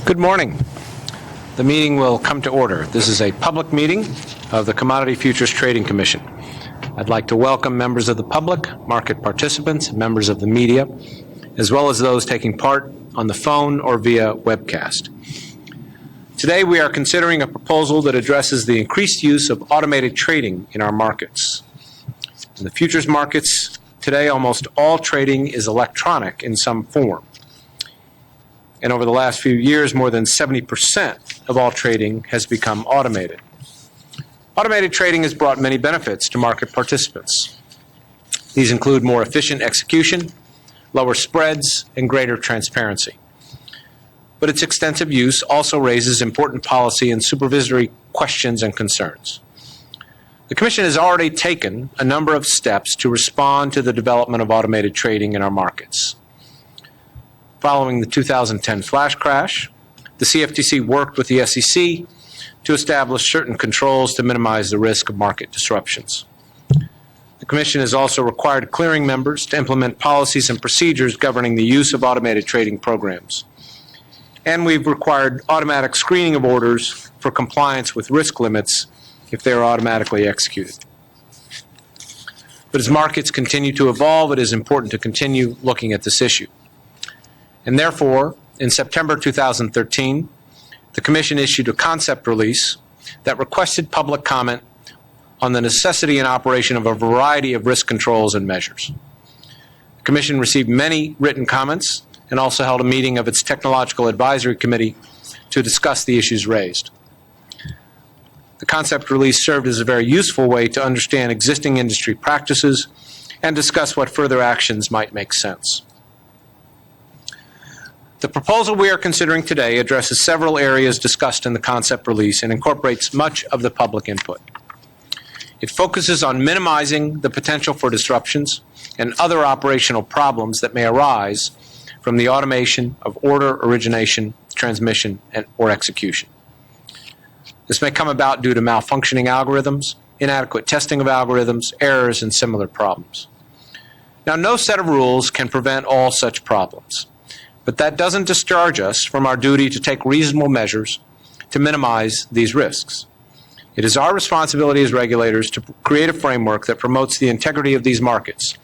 Good morning. The meeting will come to order. This is a public meeting of the Commodity Futures Trading Commission. I'd like to welcome members of the public, market participants, and members of the media, as well as those taking part on the phone or via webcast. Today we are considering a proposal that addresses the increased use of automated trading in our markets. In the futures markets today, almost all trading is electronic in some form. And over the last few years, more than 70% of all trading has become automated. Automated trading has brought many benefits to market participants. These include more efficient execution, lower spreads, and greater transparency. But its extensive use also raises important policy and supervisory questions and concerns. The Commission has already taken a number of steps to respond to the development of automated trading in our markets. Following the 2010 flash crash, the CFTC worked with the SEC to establish certain controls to minimize the risk of market disruptions. The Commission has also required clearing members to implement policies and procedures governing the use of automated trading programs. And we've required automatic screening of orders for compliance with risk limits if they are automatically executed. But as markets continue to evolve, it is important to continue looking at this issue. And therefore, in September 2013, the Commission issued a concept release that requested public comment on the necessity and operation of a variety of risk controls and measures. The Commission received many written comments and also held a meeting of its Technological Advisory Committee to discuss the issues raised. The concept release served as a very useful way to understand existing industry practices and discuss what further actions might make sense. The proposal we are considering today addresses several areas discussed in the concept release and incorporates much of the public input. It focuses on minimizing the potential for disruptions and other operational problems that may arise from the automation of order origination, transmission, or execution. This may come about due to malfunctioning algorithms, inadequate testing of algorithms, errors, and similar problems. Now, no set of rules can prevent all such problems. But that doesn't discharge us from our duty to take reasonable measures to minimize these risks. It is our responsibility as regulators to create a framework that promotes the integrity of these markets.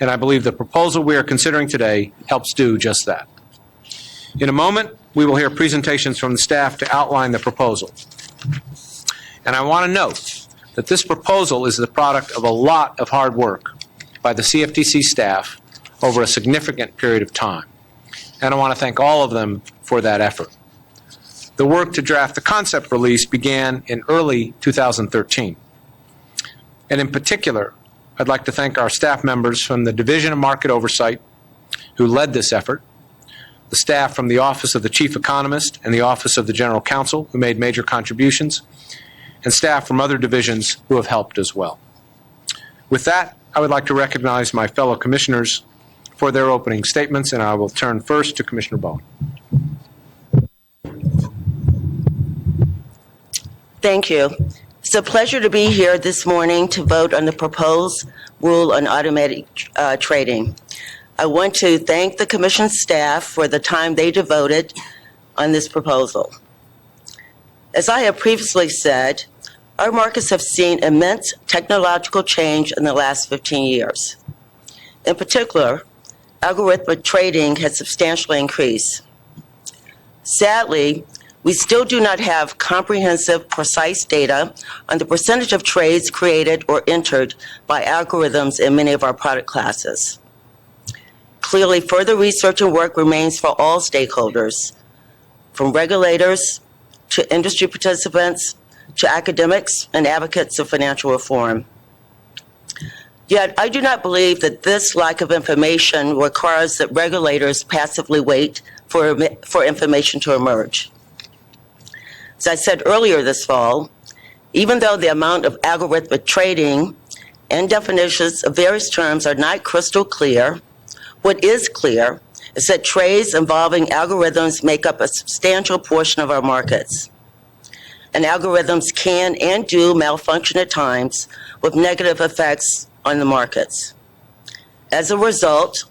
And I believe the proposal we are considering today helps do just that. In a moment, we will hear presentations from the staff to outline the proposal. And I want to note that this proposal is the product of a lot of hard work by the CFTC staff over a significant period of time. And I want to thank all of them for that effort. The work to draft the concept release began in early 2013. And in particular, I'd like to thank our staff members from the Division of Market Oversight who led this effort, the staff from the Office of the Chief Economist and the Office of the General Counsel who made major contributions, and staff from other divisions who have helped as well. With that, I would like to recognize my fellow commissioners for their opening statements, and I will turn first to Commissioner Bowen. Thank you. It's a pleasure to be here this morning to vote on the proposed rule on automated trading. I want to thank the Commission staff for the time they devoted on this proposal. As I have previously said, our markets have seen immense technological change in the last 15 years. In particular, algorithmic trading has substantially increased. Sadly, we still do not have comprehensive, precise data on the percentage of trades created or entered by algorithms in many of our product classes. Clearly, further research and work remains for all stakeholders, from regulators to industry participants to academics and advocates of financial reform. Yet, I do not believe that this lack of information requires that regulators passively wait for information to emerge. As I said earlier this fall, even though the amount of algorithmic trading and definitions of various terms are not crystal clear, what is clear is that trades involving algorithms make up a substantial portion of our markets. And algorithms can and do malfunction at times with negative effects on the markets. As a result,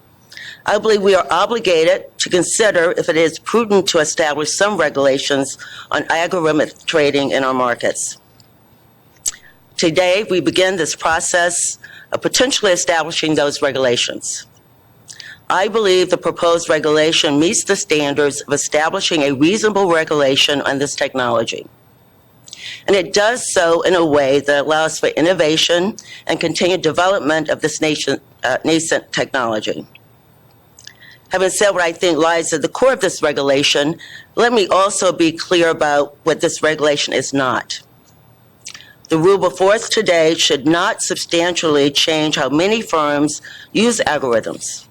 I believe we are obligated to consider if it is prudent to establish some regulations on algorithmic trading in our markets. Today, we begin this process of potentially establishing those regulations. I believe the proposed regulation meets the standards of establishing a reasonable regulation on this technology. And it does so in a way that allows for innovation and continued development of this nascent technology. Having said what I think lies at the core of this regulation, let me also be clear about what this regulation is not. The rule before us today should not substantially change how many firms use algorithms.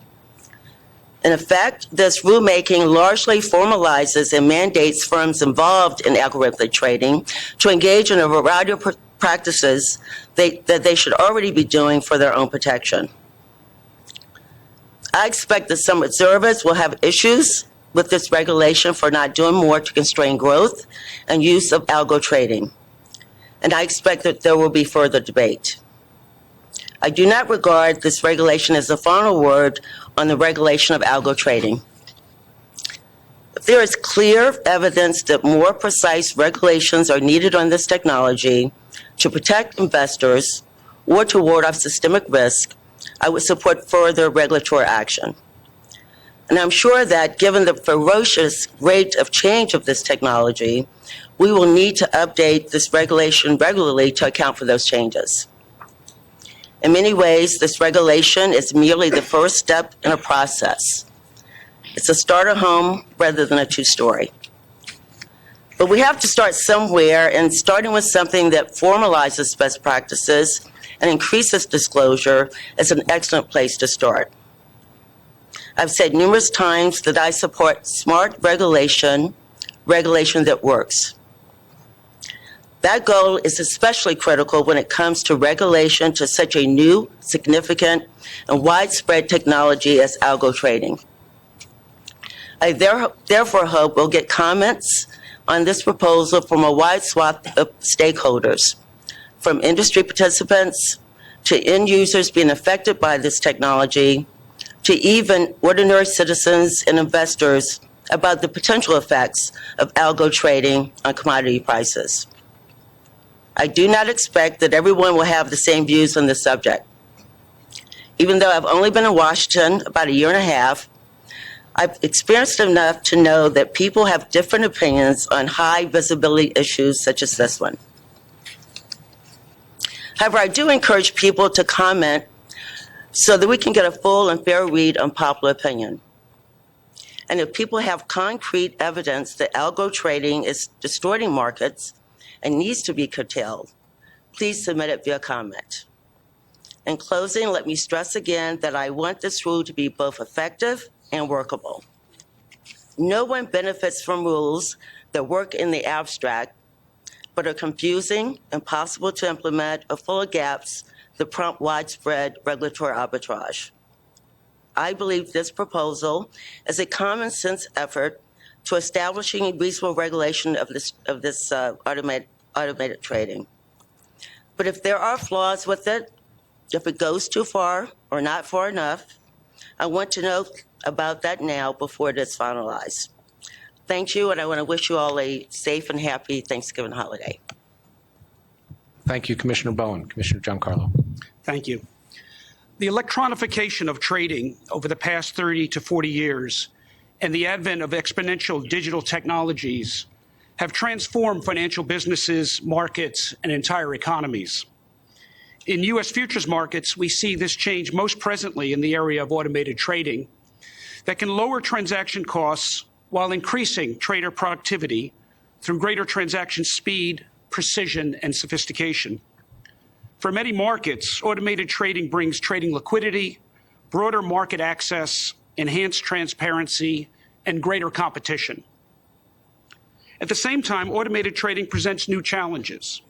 In effect, this rulemaking largely formalizes and mandates firms involved in algorithmic trading to engage in a variety of practices that they should already be doing for their own protection. I expect that some observers will have issues with this regulation for not doing more to constrain growth and use of algo trading. And I expect that there will be further debate. I do not regard this regulation as the final word on the regulation of algo trading. If there is clear evidence that more precise regulations are needed on this technology to protect investors or to ward off systemic risk, I would support further regulatory action. And I'm sure that given the ferocious rate of change of this technology, we will need to update this regulation regularly to account for those changes. In many ways, this regulation is merely the first step in a process. It's a starter home rather than a two-story. But we have to start somewhere, and starting with something that formalizes best practices and increases disclosure is an excellent place to start. I've said numerous times that I support smart regulation that works. That goal is especially critical when it comes to regulation to such a new, significant, and widespread technology as algo trading. I therefore hope we'll get comments on this proposal from a wide swath of stakeholders, from industry participants to end users being affected by this technology, to even ordinary citizens and investors about the potential effects of algo trading on commodity prices. I do not expect that everyone will have the same views on this subject. Even though I've only been in Washington about a year and a half, I've experienced enough to know that people have different opinions on high visibility issues such as this one. However, I do encourage people to comment so that we can get a full and fair read on popular opinion. And if people have concrete evidence that algo trading is distorting markets and needs to be curtailed, please submit it via comment. In closing, let me stress again that I want this rule to be both effective and workable. No one benefits from rules that work in the abstract but are confusing, impossible to implement, or full of gaps that prompt widespread regulatory arbitrage. I believe this proposal is a common sense effort to establishing a reasonable regulation of this automated trading. But if there are flaws with it, if it goes too far or not far enough, I want to know about that now before it is finalized. Thank you, and I want to wish you all a safe and happy Thanksgiving holiday. Thank you, Commissioner Bowen. Commissioner Giancarlo. Thank you. The electronification of trading over the past 30 to 40 years and the advent of exponential digital technologies have transformed financial businesses, markets, and entire economies. In U.S. futures markets, we see this change most presently in the area of automated trading that can lower transaction costs while increasing trader productivity through greater transaction speed, precision, and sophistication. For many markets, automated trading brings trading liquidity, broader market access, enhanced transparency, and greater competition. At the same time, automated trading presents new challenges.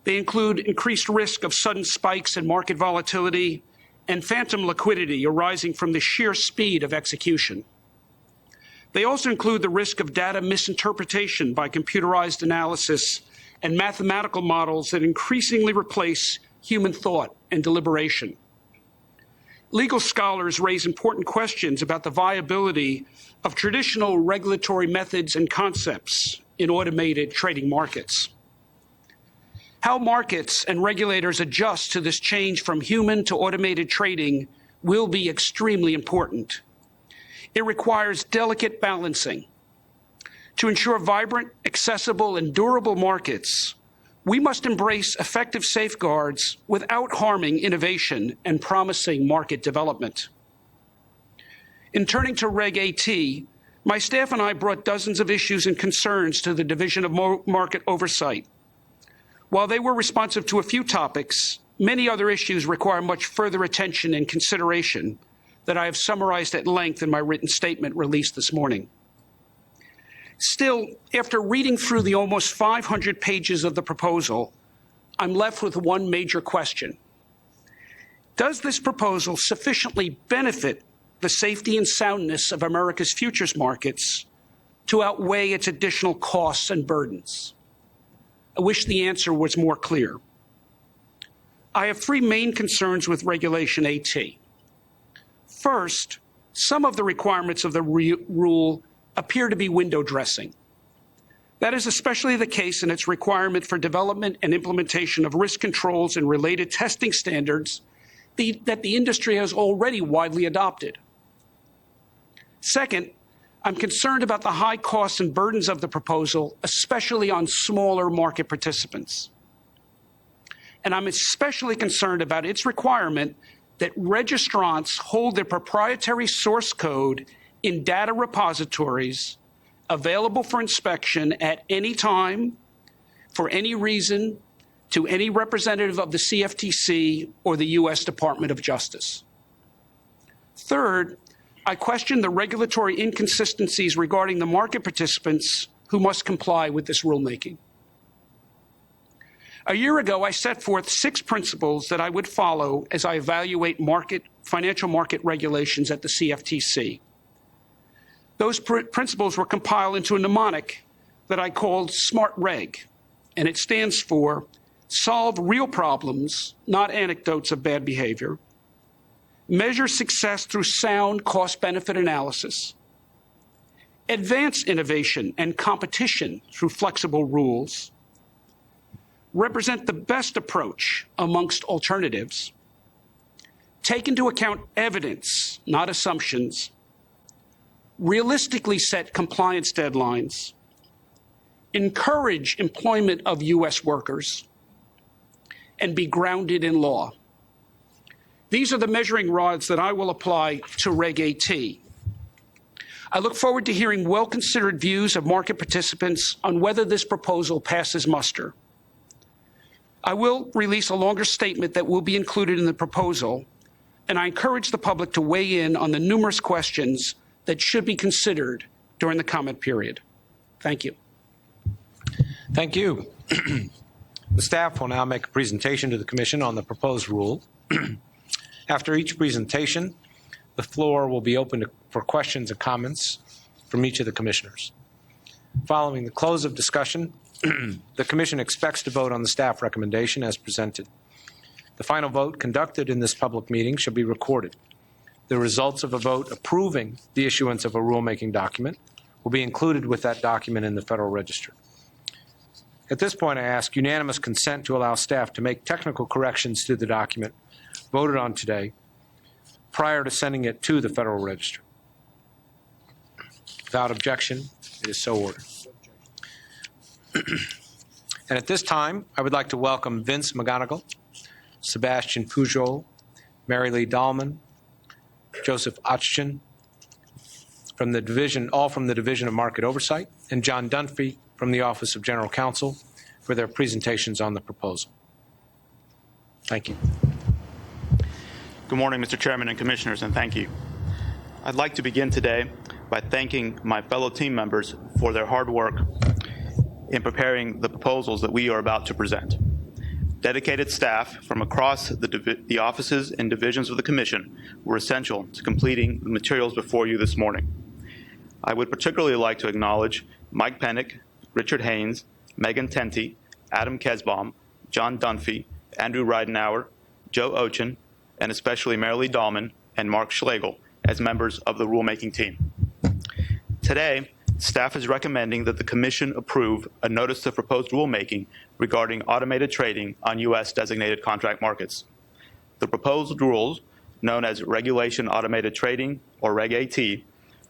They include increased risk of sudden spikes in market volatility and phantom liquidity arising from the sheer speed of execution. They also include the risk of data misinterpretation by computerized analysis and mathematical models that increasingly replace human thought and deliberation. legal scholars raise important questions about the viability of traditional regulatory methods and concepts in automated trading markets. How markets and regulators adjust to this change from human to automated trading will be extremely important. It requires delicate balancing. To ensure vibrant, accessible, and durable markets, we must embrace effective safeguards without harming innovation and promising market development. In turning to Reg AT, my staff and I brought dozens of issues and concerns to the Division of Market Oversight. While they were responsive to a few topics, many other issues require much further attention and consideration that I have summarized at length in my written statement released this morning. Still, after reading through the almost 500 pages of the proposal, I'm left with one major question. Does this proposal sufficiently benefit the safety and soundness of America's futures markets to outweigh its additional costs and burdens? I wish the answer was more clear. I have three main concerns with Regulation AT. First, some of the requirements of the rule appear to be window dressing. That is especially the case in its requirement for development and implementation of risk controls and related testing standards that the industry has already widely adopted. Second, I'm concerned about the high costs and burdens of the proposal, especially on smaller market participants. And I'm especially concerned about its requirement that registrants hold their proprietary source code in data repositories available for inspection at any time, for any reason, to any representative of the CFTC or the U.S. Department of Justice. Third, I question the regulatory inconsistencies regarding the market participants who must comply with this rulemaking. A year ago, I set forth 6 principles that I would follow as I evaluate financial market regulations at the CFTC. Those principles were compiled into a mnemonic that I called SMART Reg, and it stands for solve real problems, not anecdotes of bad behavior, measure success through sound cost-benefit analysis, advance innovation and competition through flexible rules, represent the best approach amongst alternatives, take into account evidence, not assumptions, realistically set compliance deadlines, encourage employment of U.S. workers, and be grounded in law. These are the measuring rods that I will apply to Reg AT. I look forward to hearing well-considered views of market participants on whether this proposal passes muster. I will release a longer statement that will be included in the proposal, and I encourage the public to weigh in on the numerous questions that should be considered during the comment period. Thank you. Thank you. The staff will now make a presentation to the Commission on the proposed rule. After each presentation, the floor will be open for questions and comments from each of the commissioners. Following the close of discussion, the Commission expects to vote on the staff recommendation as presented. The final vote conducted in this public meeting shall be recorded. The results of a vote approving the issuance of a rulemaking document will be included with that document in the Federal Register. At this point, I ask unanimous consent to allow staff to make technical corrections to the document voted on today prior to sending it to the Federal Register. Without objection, it is so ordered. And at this time, I would like to welcome Vince McGonigal, Sebastian Pujol, Mary Lee Dahlman, Joseph Ochtin from the Division, all from the Division of Market Oversight, and John Dunphy from the Office of General Counsel for their presentations on the proposal. Thank you. Good morning, Mr. Chairman and Commissioners, and thank you. I'd like to begin today by thanking my fellow team members for their hard work in preparing the proposals that we are about to present. Dedicated staff from across the offices and divisions of the Commission were essential to completing the materials before you this morning. I would particularly like to acknowledge Mike Pennick, Richard Haynes, Megan Tenty, Adam Kesbaum, John Dunphy, Andrew Ridenauer, Joe Ochin, and especially Marilee Dahlman and Mark Schlegel as members of the rulemaking team. Today, staff is recommending that the Commission approve a Notice of Proposed Rulemaking regarding automated trading on U.S. designated contract markets. The proposed rules, known as Regulation Automated Trading, or Reg AT,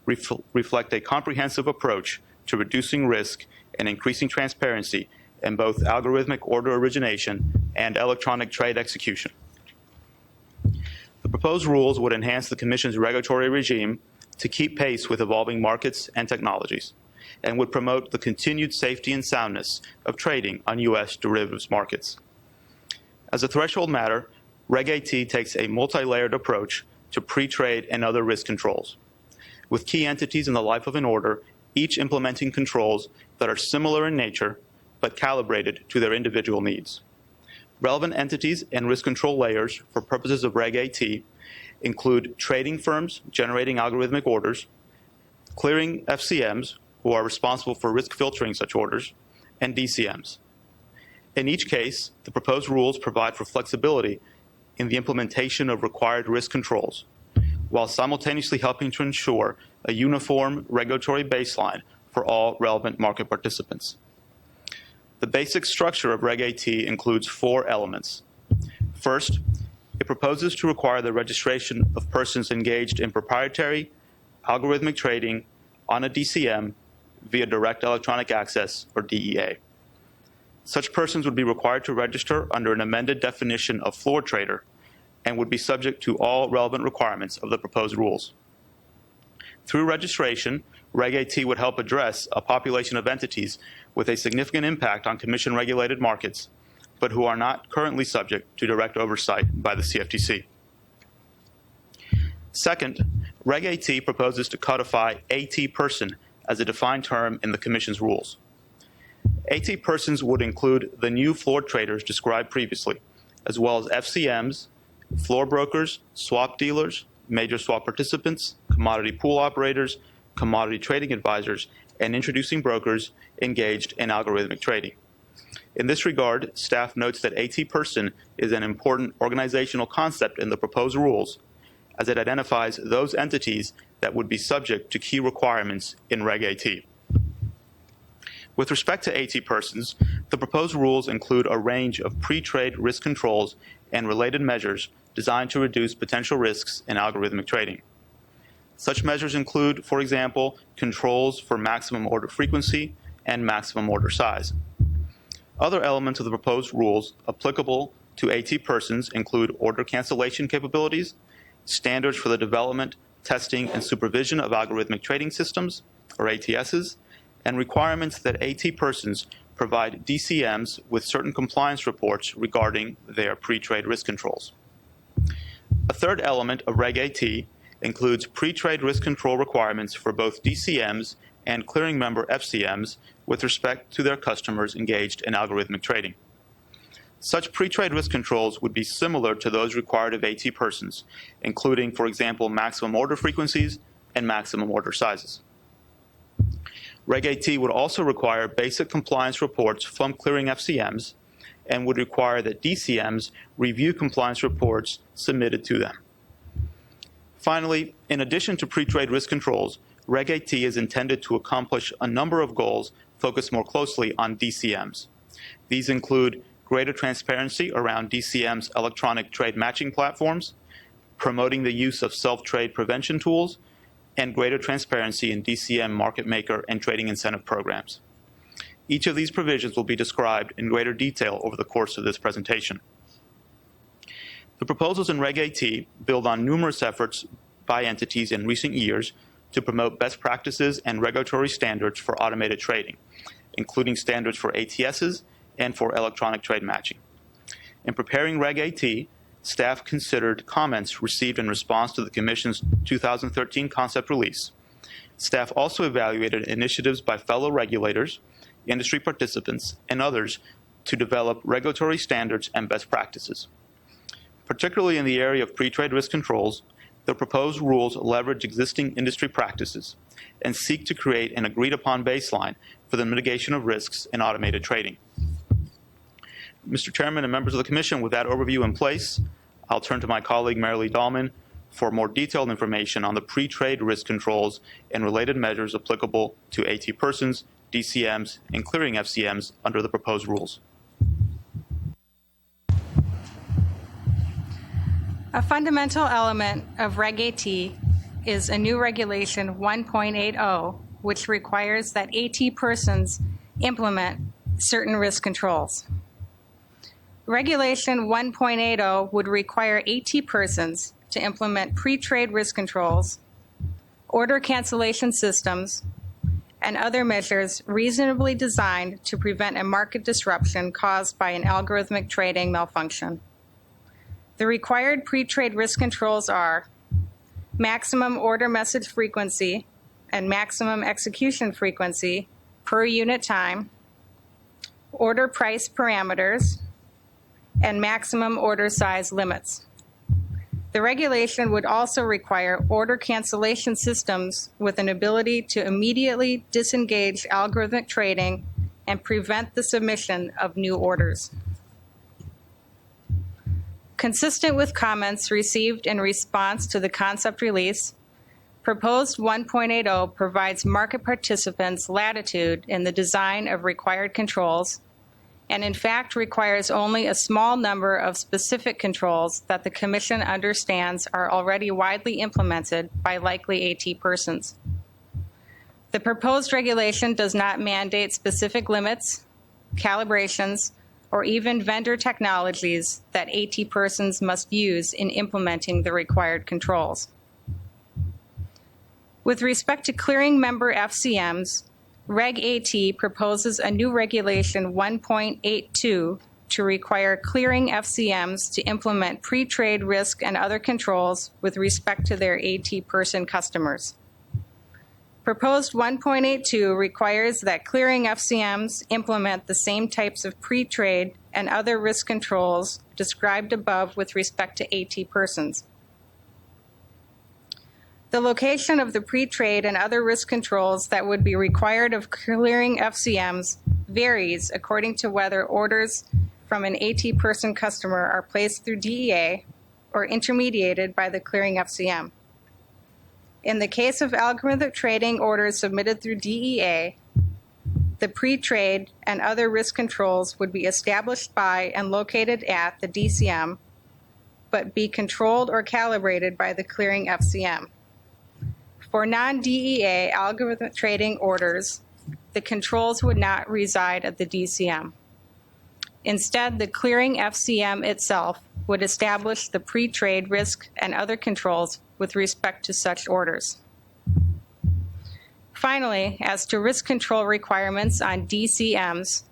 reflect a comprehensive approach to reducing risk and increasing transparency in both algorithmic order origination and electronic trade execution. The proposed rules would enhance the Commission's regulatory regime to keep pace with evolving markets and technologies, and would promote the continued safety and soundness of trading on U.S. derivatives markets. As a threshold matter, Reg AT takes a multi-layered approach to pre-trade and other risk controls, with key entities in the life of an order each implementing controls that are similar in nature but calibrated to their individual needs. Relevant entities and risk control layers for purposes of Reg AT include trading firms generating algorithmic orders, clearing FCMs, who are responsible for risk filtering such orders, and DCMs. In each case, the proposed rules provide for flexibility in the implementation of required risk controls, while simultaneously helping to ensure a uniform regulatory baseline for all relevant market participants. The basic structure of Reg AT includes 4 elements. First, it proposes to require the registration of persons engaged in proprietary algorithmic trading on a DCM via direct electronic access, or DEA. Such persons would be required to register under an amended definition of floor trader and would be subject to all relevant requirements of the proposed rules. Through registration, Reg AT would help address a population of entities with a significant impact on Commission-regulated markets, but who are not currently subject to direct oversight by the CFTC. Second, Reg AT proposes to codify AT person as a defined term in the Commission's rules. AT persons would include the new floor traders described previously, as well as FCMs, floor brokers, swap dealers, major swap participants, commodity pool operators, commodity trading advisors, and introducing brokers engaged in algorithmic trading. In this regard, staff notes that AT person is an important organizational concept in the proposed rules, as it identifies those entities that would be subject to key requirements in Reg AT. With respect to AT persons, the proposed rules include a range of pre-trade risk controls and related measures designed to reduce potential risks in algorithmic trading. Such measures include, for example, controls for maximum order frequency and maximum order size. Other elements of the proposed rules applicable to AT persons include order cancellation capabilities, standards for the development, testing, and supervision of algorithmic trading systems, or ATSs, and requirements that AT persons provide DCMs with certain compliance reports regarding their pre-trade risk controls. A third element of Reg AT includes pre-trade risk control requirements for both DCMs and clearing member FCMs with respect to their customers engaged in algorithmic trading. Such pre-trade risk controls would be similar to those required of AT persons, including, for example, maximum order frequencies and maximum order sizes. Reg AT would also require basic compliance reports from clearing FCMs and would require that DCMs review compliance reports submitted to them. Finally, in addition to pre-trade risk controls, Reg AT is intended to accomplish a number of goals focused more closely on DCMs. These include greater transparency around DCM's electronic trade matching platforms, promoting the use of self-trade prevention tools, and greater transparency in DCM market maker and trading incentive programs. Each of these provisions will be described in greater detail over the course of this presentation. The proposals in Reg AT build on numerous efforts by entities in recent years to promote best practices and regulatory standards for automated trading, including standards for ATSs and for electronic trade matching. In preparing Reg AT, staff considered comments received in response to the Commission's 2013 concept release. Staff also evaluated initiatives by fellow regulators, industry participants, and others to develop regulatory standards and best practices. Particularly in the area of pre-trade risk controls, the proposed rules leverage existing industry practices and seek to create an agreed-upon baseline for the mitigation of risks in automated trading. Mr. Chairman and members of the Commission, with that overview in place, I'll turn to my colleague Marilee Dahlman for more detailed information on the pre-trade risk controls and related measures applicable to AT persons, DCMs, and clearing FCMs under the proposed rules. A fundamental element of Reg AT is a new Regulation 1.80, which requires that AT persons implement certain risk controls. Regulation 1.80 would require AT persons to implement pre-trade risk controls, order cancellation systems, and other measures reasonably designed to prevent a market disruption caused by an algorithmic trading malfunction. The required pre-trade risk controls are maximum order message frequency and maximum execution frequency per unit time, order price parameters, and maximum order size limits. The regulation would also require order cancellation systems with an ability to immediately disengage algorithmic trading and prevent the submission of new orders. Consistent with comments received in response to the concept release, Proposed 1.80 provides market participants latitude in the design of required controls, and in fact requires only a small number of specific controls that the Commission understands are already widely implemented by likely AT persons. The proposed regulation does not mandate specific limits, calibrations, or even vendor technologies that AT persons must use in implementing the required controls. With respect to clearing member FCMs, Reg AT proposes a new Regulation 1.82 to require clearing FCMs to implement pre-trade risk and other controls with respect to their AT person customers. Proposed 1.82 requires that clearing FCMs implement the same types of pre-trade and other risk controls described above with respect to AT persons. The location of the pre-trade and other risk controls that would be required of clearing FCMs varies according to whether orders from an AT person customer are placed through DEA or intermediated by the clearing FCM. In the case of algorithmic trading orders submitted through DEA, the pre-trade and other risk controls would be established by and located at the DCM, but be controlled or calibrated by the clearing FCM. For non-DEA algorithmic trading orders, the controls would not reside at the DCM. Instead, the clearing FCM itself would establish the pre-trade risk and other controls with respect to such orders. Finally, as to risk control requirements on DCMs,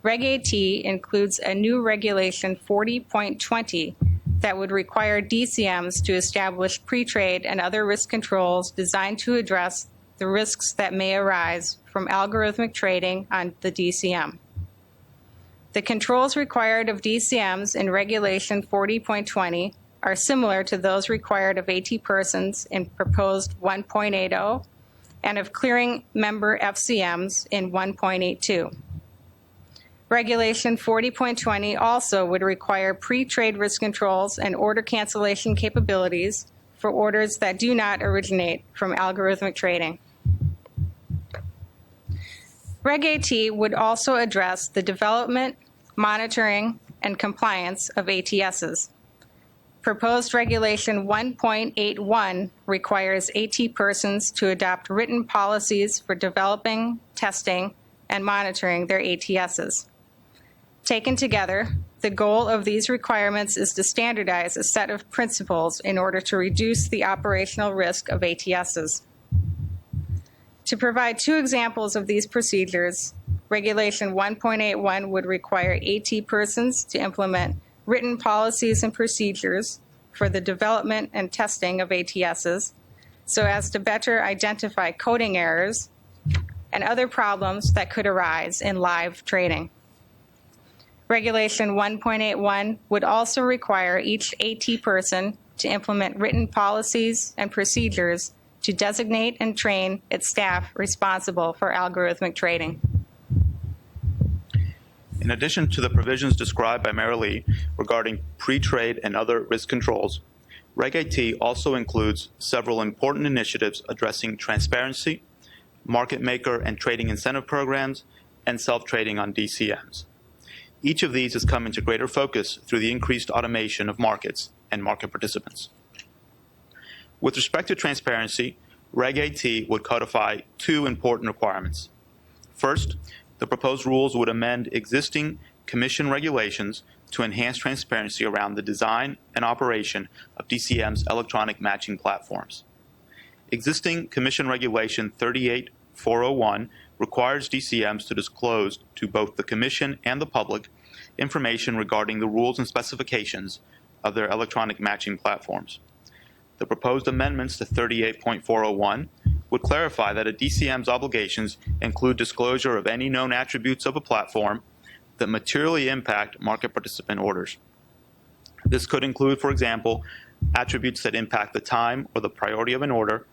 Reg AT includes a new Regulation 40.20 that would require DCMs to establish pre-trade and other risk controls designed to address the risks that may arise from algorithmic trading on the DCM. The controls required of DCMs in Regulation 40.20 are similar to those required of AT persons in Proposed 1.80 and of clearing member FCMs in 1.82. Regulation 40.20 also would require pre-trade risk controls and order cancellation capabilities for orders that do not originate from algorithmic trading. Reg AT would also address the development, monitoring, and compliance of ATSs. Proposed Regulation 1.81 requires AT persons to adopt written policies for developing, testing, and monitoring their ATSs. Taken together, the goal of these requirements is to standardize a set of principles in order to reduce the operational risk of ATSs. To provide two examples of these procedures, Regulation 1.81 would require AT persons to implement written policies and procedures for the development and testing of ATSs so as to better identify coding errors and other problems that could arise in live trading. Regulation 1.81 would also require each AT person to implement written policies and procedures to designate and train its staff responsible for algorithmic trading. In addition to the provisions described by Mayor Lee regarding pre-trade and other risk controls, Reg AT also includes several important initiatives addressing transparency, market maker and trading incentive programs, and self-trading on DCMs. Each of these has come into greater focus through the increased automation of markets and market participants. With respect to transparency, Reg AT would codify two important requirements. First, the proposed rules would amend existing Commission regulations to enhance transparency around the design and operation of DCM's electronic matching platforms. Existing Commission Regulation 38401 requires DCMs to disclose to both the Commission and the public information regarding the rules and specifications of their electronic matching platforms. The proposed amendments to 38.401 would clarify that a DCM's obligations include disclosure of any known attributes of a platform that materially impact market participant orders. This could include, for example, attributes that impact the time or the priority of an order,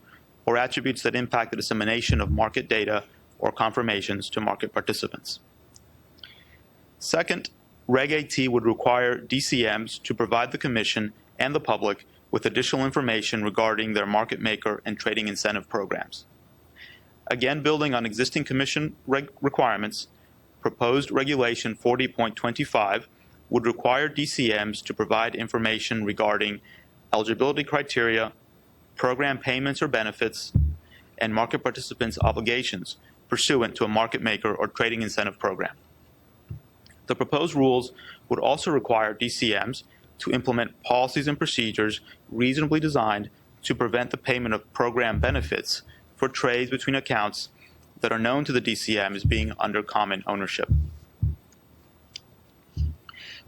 or attributes that impact the dissemination of market data or confirmations to market participants. Second, Reg AT would require DCMs to provide the Commission and the public with additional information regarding their market maker and trading incentive programs. Again, building on existing Commission requirements, proposed Regulation 40.25 would require DCMs to provide information regarding eligibility criteria, program payments or benefits, and market participants' obligations pursuant to a market maker or trading incentive program. The proposed rules would also require DCMs to implement policies and procedures reasonably designed to prevent the payment of program benefits for trades between accounts that are known to the DCM as being under common ownership.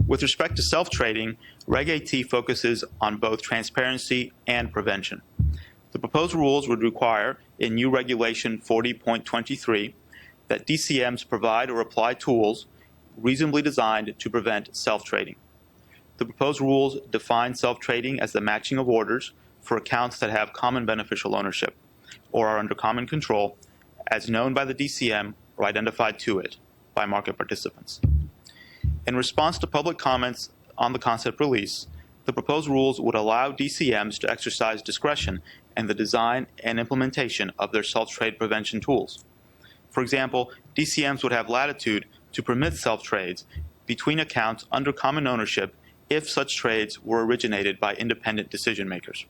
With respect to self-trading, Reg AT focuses on both transparency and prevention. The proposed rules would require, in new Regulation 40.23, that DCMs provide or apply tools reasonably designed to prevent self-trading. The proposed rules define self-trading as the matching of orders for accounts that have common beneficial ownership or are under common control as known by the DCM or identified to it by market participants. In response to public comments on the concept release, the proposed rules would allow DCMs to exercise discretion in the design and implementation of their self-trade prevention tools. For example, DCMs would have latitude to permit self-trades between accounts under common ownership if such trades were originated by independent decision makers.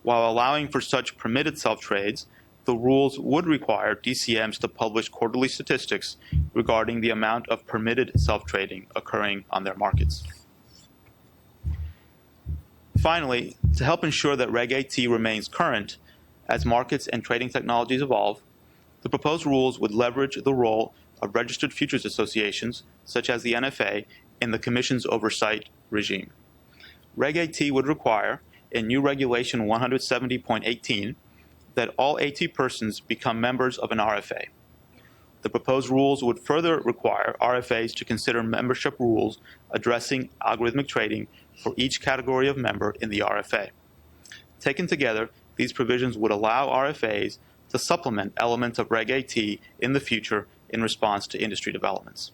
While allowing for such permitted self-trades, the rules would require DCMs to publish quarterly statistics regarding the amount of permitted self-trading occurring on their markets. Finally, to help ensure that Reg AT remains current as markets and trading technologies evolve, the proposed rules would leverage the role of registered futures associations, such as the NFA, in the Commission's oversight regime. Reg AT would require, in new Regulation 170.18, that all AT persons become members of an RFA. The proposed rules would further require RFAs to consider membership rules addressing algorithmic trading for each category of member in the RFA. Taken together, these provisions would allow RFAs to supplement elements of Reg AT in the future in response to industry developments.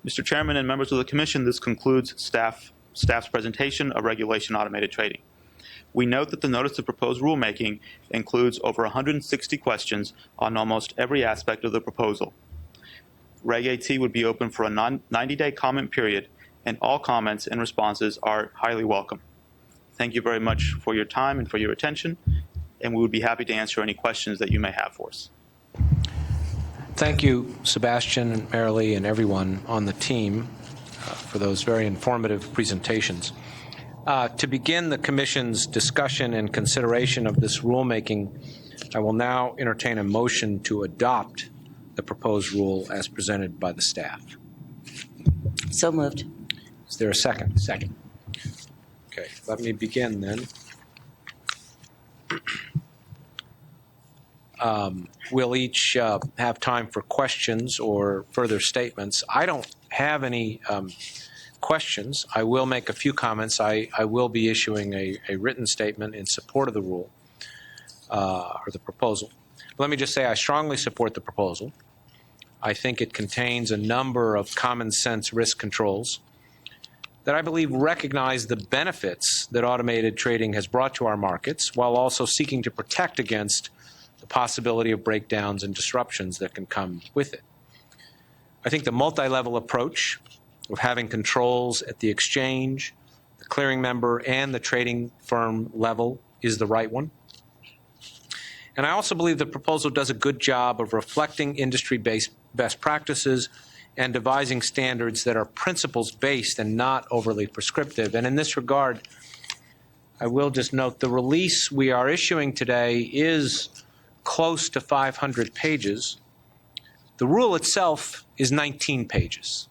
Mr. Chairman and members of the Commission, this concludes staff's presentation of Regulation Automated Trading. We note that the Notice of Proposed Rulemaking includes over 160 questions on almost every aspect of the proposal. Reg AT would be open for a 90-day comment period, and all comments and responses are highly welcome. Thank you very much for your time and for your attention, and we would be happy to answer any questions that you may have for us. Thank you, Sebastian and Marilee and everyone on the team for those very informative presentations. To begin the Commission's discussion and consideration of this rulemaking, I will now entertain a motion to adopt the proposed rule as presented by the staff. So moved. Is there a second? Second. Okay, let me begin then. We'll each have time for questions or further statements. I don't have any questions. I will make a few comments. I will be issuing a written statement in support of the rule or the proposal. Let me just say I strongly support the proposal. I think it contains a number of common sense risk controls that I believe recognize the benefits that automated trading has brought to our markets, while also seeking to protect against the possibility of breakdowns and disruptions that can come with it. I think the multi-level approach of having controls at the exchange, the clearing member, and the trading firm level is the right one. And I also believe the proposal does a good job of reflecting industry-based best practices and devising standards that are principles-based and not overly prescriptive. And in this regard, I will just note the release we are issuing today is close to 500 pages. The rule itself is 19 pages.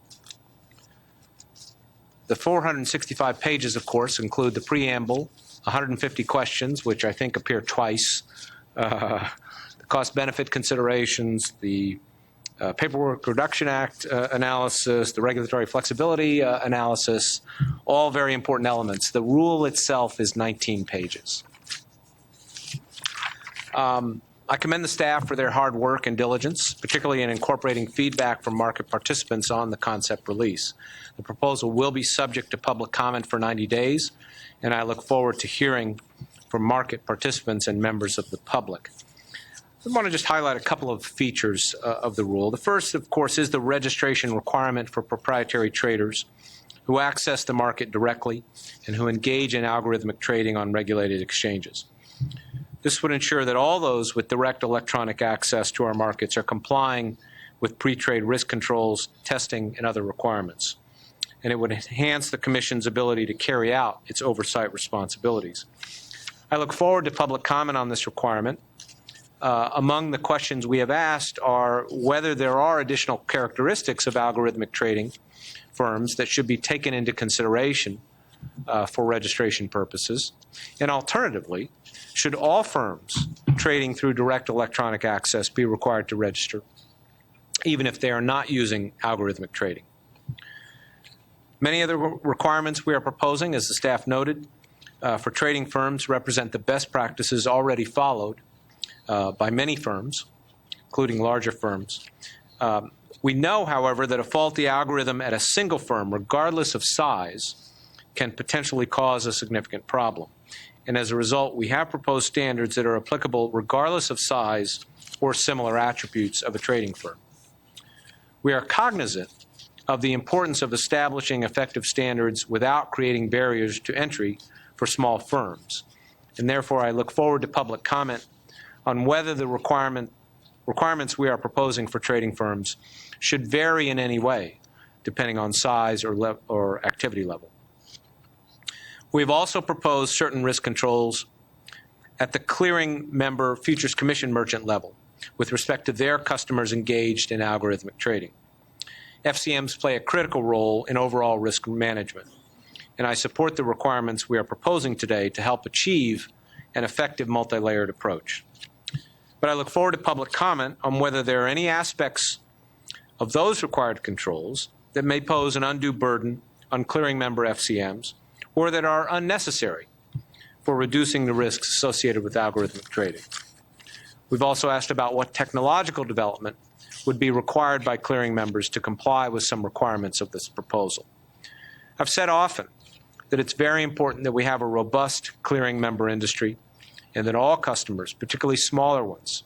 The 465 pages, of course, include the preamble, 150 questions, which I think appear twice, the cost-benefit considerations, the Paperwork Reduction Act analysis, the regulatory flexibility analysis, all very important elements. The rule itself is 19 pages. I commend the staff for their hard work and diligence, particularly in incorporating feedback from market participants on the concept release. The proposal will be subject to public comment for 90 days, and I look forward to hearing from market participants and members of the public. I want to just highlight a couple of features of the rule. The first, of course, is the registration requirement for proprietary traders who access the market directly and who engage in algorithmic trading on regulated exchanges. This would ensure that all those with direct electronic access to our markets are complying with pre-trade risk controls, testing, and other requirements. And it would enhance the Commission's ability to carry out its oversight responsibilities. I look forward to public comment on this requirement. Among the questions we have asked are whether there are additional characteristics of algorithmic trading firms that should be taken into consideration for registration purposes, and alternatively, should all firms trading through direct electronic access be required to register, even if they are not using algorithmic trading. Many of the requirements we are proposing, as the staff noted, for trading firms represent the best practices already followed by many firms, including larger firms. We know, however, that a faulty algorithm at a single firm, regardless of size, can potentially cause a significant problem. And as a result, we have proposed standards that are applicable regardless of size or similar attributes of a trading firm. We are cognizant of the importance of establishing effective standards without creating barriers to entry for small firms. And therefore, I look forward to public comment on whether the requirements we are proposing for trading firms should vary in any way, depending on size or activity level. We've also proposed certain risk controls at the clearing member futures commission merchant level with respect to their customers engaged in algorithmic trading. FCMs play a critical role in overall risk management, and I support the requirements we are proposing today to help achieve an effective multi-layered approach. But I look forward to public comment on whether there are any aspects of those required controls that may pose an undue burden on clearing member FCMs or that are unnecessary for reducing the risks associated with algorithmic trading. We've also asked about what technological development would be required by clearing members to comply with some requirements of this proposal. I've said often that it's very important that we have a robust clearing member industry and that all customers, particularly smaller ones,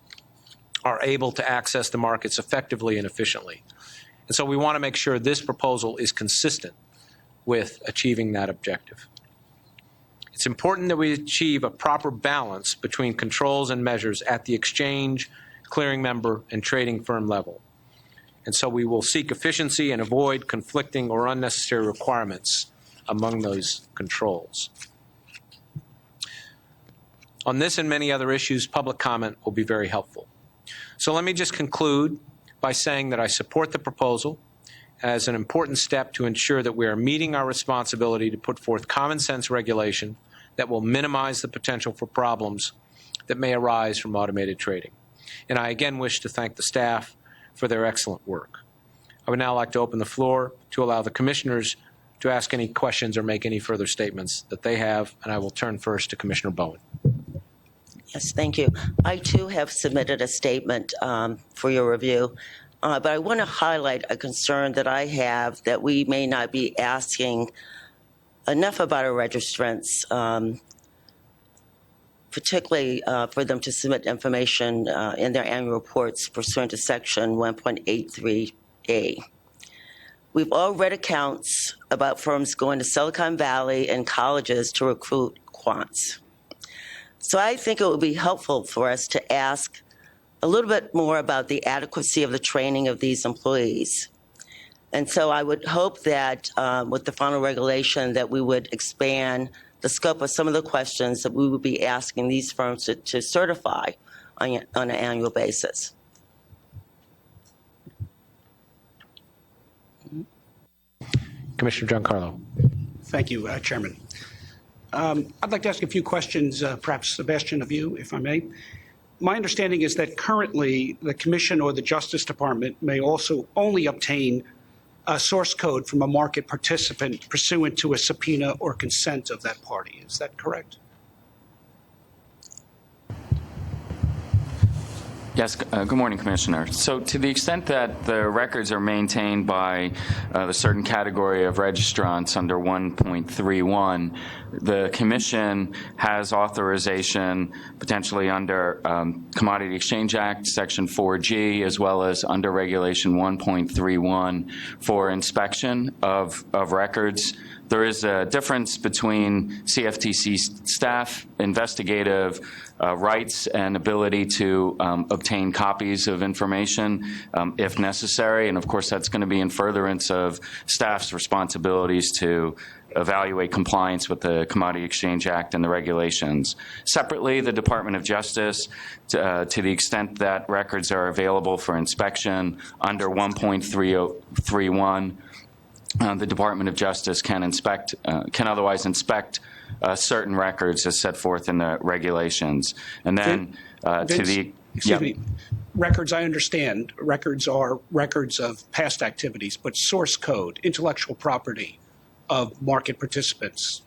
are able to access the markets effectively and efficiently. And so we want to make sure this proposal is consistent with achieving that objective. It's important that we achieve a proper balance between controls and measures at the exchange, clearing member, and trading firm level. And so we will seek efficiency and avoid conflicting or unnecessary requirements among those controls. On this and many other issues, public comment will be very helpful. So let me just conclude by saying that I support the proposal as an important step to ensure that we are meeting our responsibility to put forth common sense regulation that will minimize the potential for problems that may arise from automated trading. And I again wish to thank the staff for their excellent work. I would now like to open the floor to allow the commissioners to ask any questions or make any further statements that they have, and I will turn first to Commissioner Bowen. Yes, thank you. I, too, have submitted a statement for your review. but I want to highlight a concern that I have that we may not be asking enough about our registrants, particularly for them to submit information in their annual reports pursuant to Section 1.83A. We've all read accounts about firms going to Silicon Valley and colleges to recruit quants. So I think it would be helpful for us to ask a little bit more about the adequacy of the training of these employees. And so I would hope that with the final regulation that we would expand the scope of some of the questions that we would be asking these firms to certify on an annual basis. Commissioner Giancarlo. Thank you, Chairman. I'd like to ask a few questions, perhaps Sebastian, of you, if I may. My understanding is that currently the Commission or the Justice Department may also only obtain a source code from a market participant pursuant to a subpoena or consent of that party. Is that correct? Yes, good morning, Commissioner. So to the extent that the records are maintained by the certain category of registrants under 1.31, the Commission has authorization potentially under Commodity Exchange Act, Section 4G, as well as under Regulation 1.31 for inspection of records. There is a difference between CFTC staff investigative rights and ability to obtain copies of information if necessary. And of course, that's going to be in furtherance of staff's responsibilities to evaluate compliance with the Commodity Exchange Act and the regulations. Separately, the Department of Justice, to the extent that records are available for inspection under 1.31, the Department of Justice can otherwise inspect certain records as set forth in the regulations. And then Excuse me. Records, I understand. Records are records of past activities, but source code, intellectual property of market participants,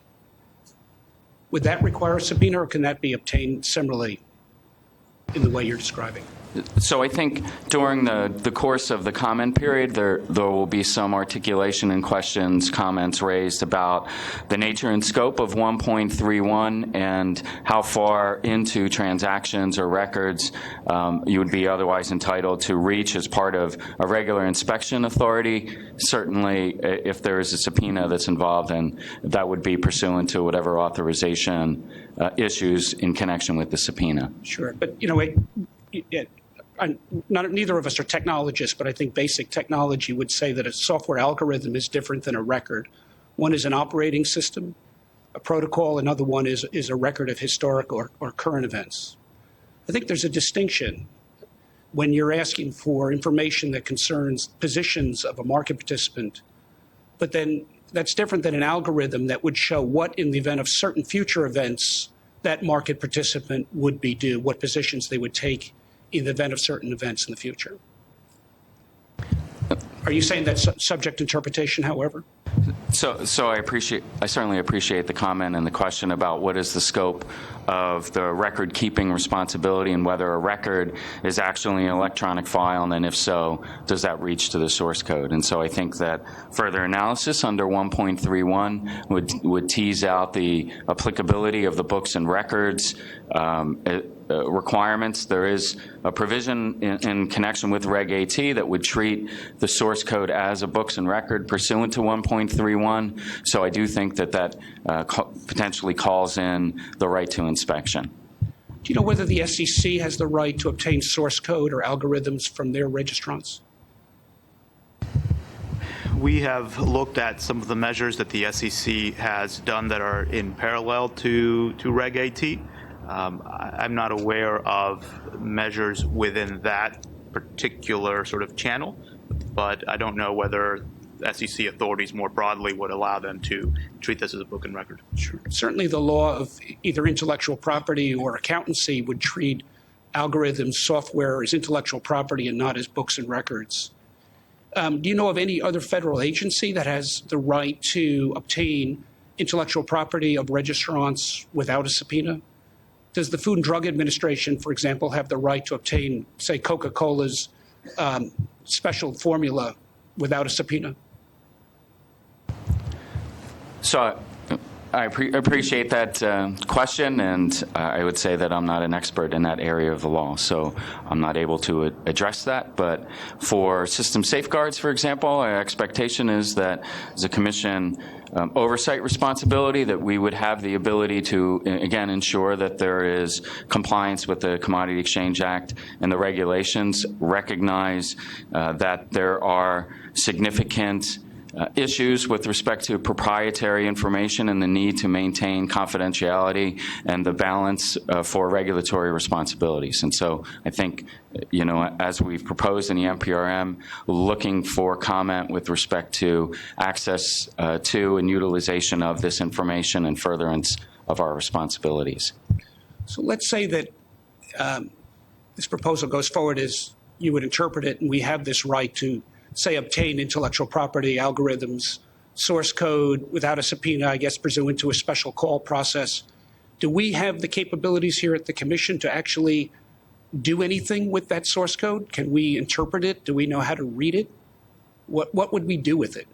would that require a subpoena, or can that be obtained similarly in the way you're describing? So I think during the course of the comment period, there will be some articulation and questions, comments raised about the nature and scope of 1.31 and how far into transactions or records you would be otherwise entitled to reach as part of a regular inspection authority. Certainly, if there is a subpoena that's involved, then that would be pursuant to whatever authorization issues in connection with the subpoena. Sure, but neither of us are technologists, but I think basic technology would say that a software algorithm is different than a record. One is an operating system, a protocol. Another one is a record of historic or current events. I think there's a distinction when you're asking for information that concerns positions of a market participant, but then that's different than an algorithm that would show what, in the event of certain future events, that market participant would be due, what positions they would take in the event of certain events in the future. Are you saying that's subject to interpretation, however? So I certainly appreciate the comment and the question about what is the scope of the record keeping responsibility and whether a record is actually an electronic file, and then if so, does that reach to the source code? And so I think that further analysis under 1.31 would tease out the applicability of the books and records requirements. There is a provision in connection with Reg AT that would treat the source code as a books and record pursuant to 1.31. So I do think that potentially calls in the right to inspection. Do you know whether the SEC has the right to obtain source code or algorithms from their registrants? We have looked at some of the measures that the SEC has done that are in parallel to Reg AT. I'm not aware of measures within that particular sort of channel, but I don't know whether SEC authorities more broadly would allow them to treat this as a book and record. Sure. Certainly the law of either intellectual property or accountancy would treat algorithms, software as intellectual property and not as books and records. Do you know of any other federal agency that has the right to obtain intellectual property of registrants without a subpoena? Does the Food and Drug Administration, for example, have the right to obtain, say, Coca-Cola's special formula without a subpoena? So I appreciate that question, and I would say that I'm not an expert in that area of the law, so I'm not able to address that. But for system safeguards, for example, our expectation is that as a commission oversight responsibility, that we would have the ability to, again, ensure that there is compliance with the Commodity Exchange Act and the regulations, recognize that there are significant issues with respect to proprietary information and the need to maintain confidentiality and the balance for regulatory responsibilities. And so I think, you know, as we've proposed in the NPRM, looking for comment with respect to access to and utilization of this information and furtherance of our responsibilities. So let's say that this proposal goes forward as you would interpret it, and we have this right to, say, obtain intellectual property, algorithms, source code without a subpoena, I guess, pursuant to a special call process. Do we have the capabilities here at the Commission to actually do anything with that source code? Can we interpret it? Do we know how to read it? What would we do with it?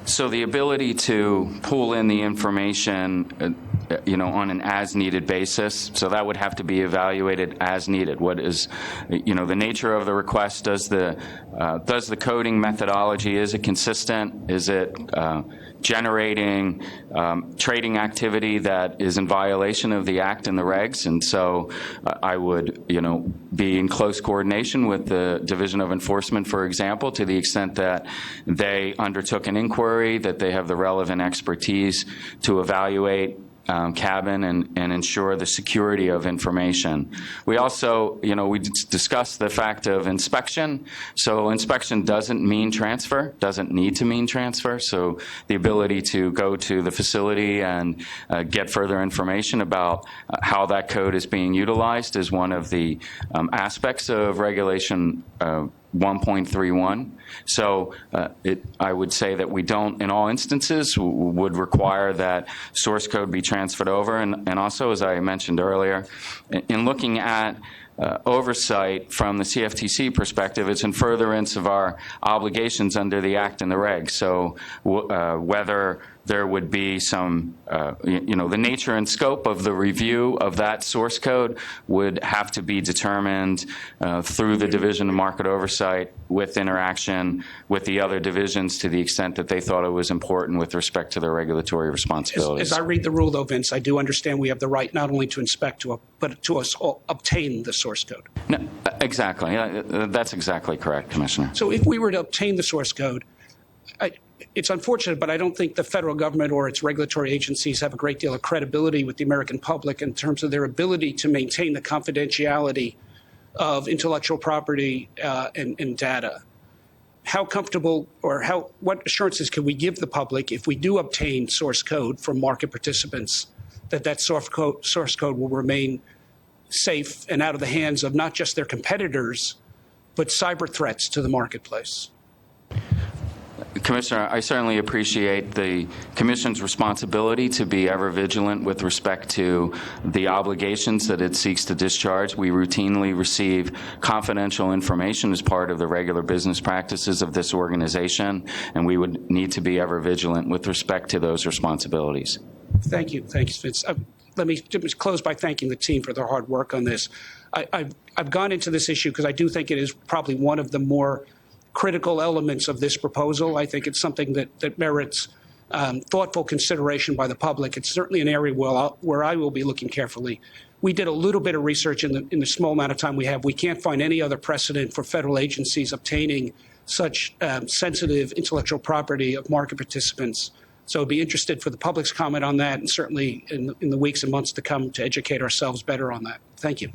So the ability to pull in the information, you know, on an as-needed basis, so that would have to be evaluated as needed. What is, you know, the nature of the request? Does the coding methodology, is it consistent? Is it generating trading activity that is in violation of the Act and the regs? And so I would, you know, be in close coordination with the Division of Enforcement, for example, to the extent that they undertook an inquiry, that they have the relevant expertise to evaluate cabin and ensure the security of information. We also, you know, we discussed the fact of inspection. So inspection doesn't mean transfer, doesn't need to mean transfer. So the ability to go to the facility and get further information about how that code is being utilized is one of the aspects of Regulation 1.31. So I would say that we don't, in all instances, would require that source code be transferred over. And also, as I mentioned earlier, in looking at oversight from the CFTC perspective, it's in furtherance of our obligations under the Act and the regs. So whether there would be some, you know, the nature and scope of the review of that source code would have to be determined through the Division of Market Oversight with interaction with the other divisions to the extent that they thought it was important with respect to their regulatory responsibilities. As I read the rule, though, Vince, I do understand we have the right not only to inspect, but to obtain the source code. No, exactly. That's exactly correct, Commissioner. So if we were to obtain the source code, it's unfortunate, but I don't think the federal government or its regulatory agencies have a great deal of credibility with the American public in terms of their ability to maintain the confidentiality of intellectual property and data. How comfortable or what assurances can we give the public if we do obtain source code from market participants that source code will remain safe and out of the hands of not just their competitors, but cyber threats to the marketplace? Commissioner, I certainly appreciate the Commission's responsibility to be ever vigilant with respect to the obligations that it seeks to discharge. We routinely receive confidential information as part of the regular business practices of this organization, and we would need to be ever vigilant with respect to those responsibilities. Thank you. Thanks, Vince. Let me just close by thanking the team for their hard work on this. I've gone into this issue because I do think it is probably one of the more critical elements of this proposal. I think it's something that merits thoughtful consideration by the public. It's certainly an area where I will be looking carefully. We did a little bit of research in the small amount of time we have. We can't find any other precedent for federal agencies obtaining such sensitive intellectual property of market participants. So I'd be interested for the public's comment on that, and certainly in the weeks and months to come to educate ourselves better on that. Thank you.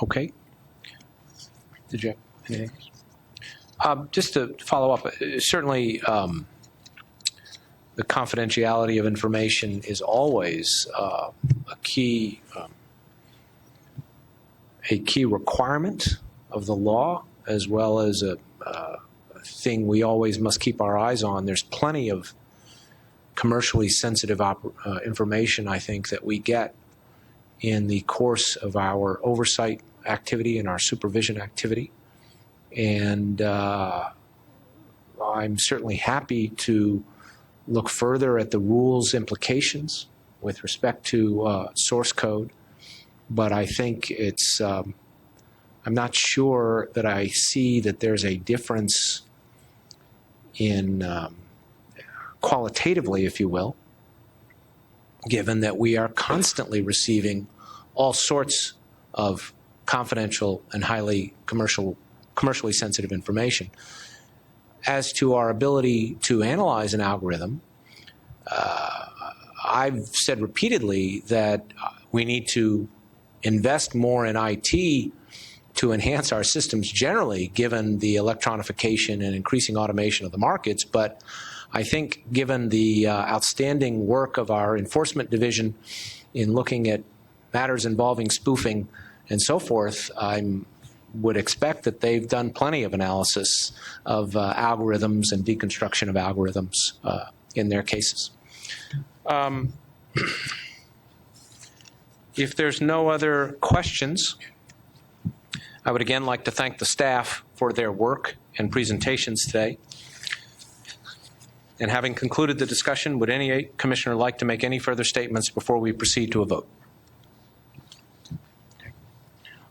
Okay. Did you have anything else? Just to follow up, certainly the confidentiality of information is always a key requirement of the law, as well as a thing we always must keep our eyes on. There's plenty of commercially sensitive information, I think, that we get in the course of our oversight activity and our supervision activity. And I'm certainly happy to look further at the rules implications with respect to source code. But I think it's, I'm not sure that I see that there's a difference in qualitatively, if you will, given that we are constantly receiving all sorts of confidential and highly commercially sensitive information. As to our ability to analyze an algorithm, I've said repeatedly that we need to invest more in IT to enhance our systems generally, given the electronification and increasing automation of the markets. But I think given the outstanding work of our enforcement division in looking at matters involving spoofing and so forth, I would expect that they've done plenty of analysis of algorithms and deconstruction of algorithms in their cases. If there's no other questions, I would again like to thank the staff for their work and presentations today. And having concluded the discussion, would any commissioner like to make any further statements before we proceed to a vote?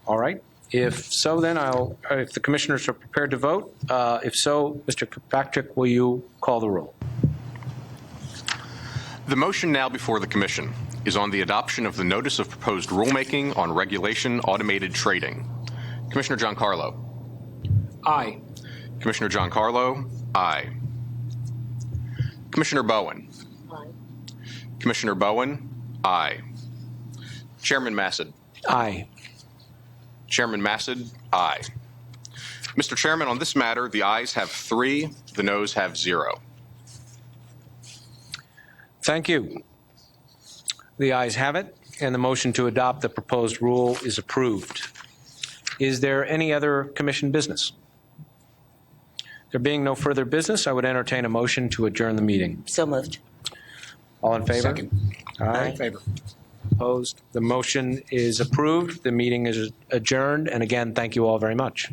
All right. If so, then if the commissioners are prepared to vote, if so, Mr. Kirkpatrick, will you call the roll? The motion now before the commission is on the adoption of the Notice of Proposed Rulemaking on Regulation Automated Trading. Commissioner Giancarlo. Aye. Commissioner Giancarlo, aye. Commissioner Bowen. Aye. Commissioner Bowen, aye. Chairman Massad. Aye. Chairman Massad, aye. Mr. Chairman, on this matter, the ayes have 3, the noes have 0. Thank you. The ayes have it, and the motion to adopt the proposed rule is approved. Is there any other commission business? There being no further business, I would entertain a motion to adjourn the meeting. So moved. All in favor? Second. Aye. In favor. Opposed? The motion is approved. The meeting is adjourned. And again, thank you all very much.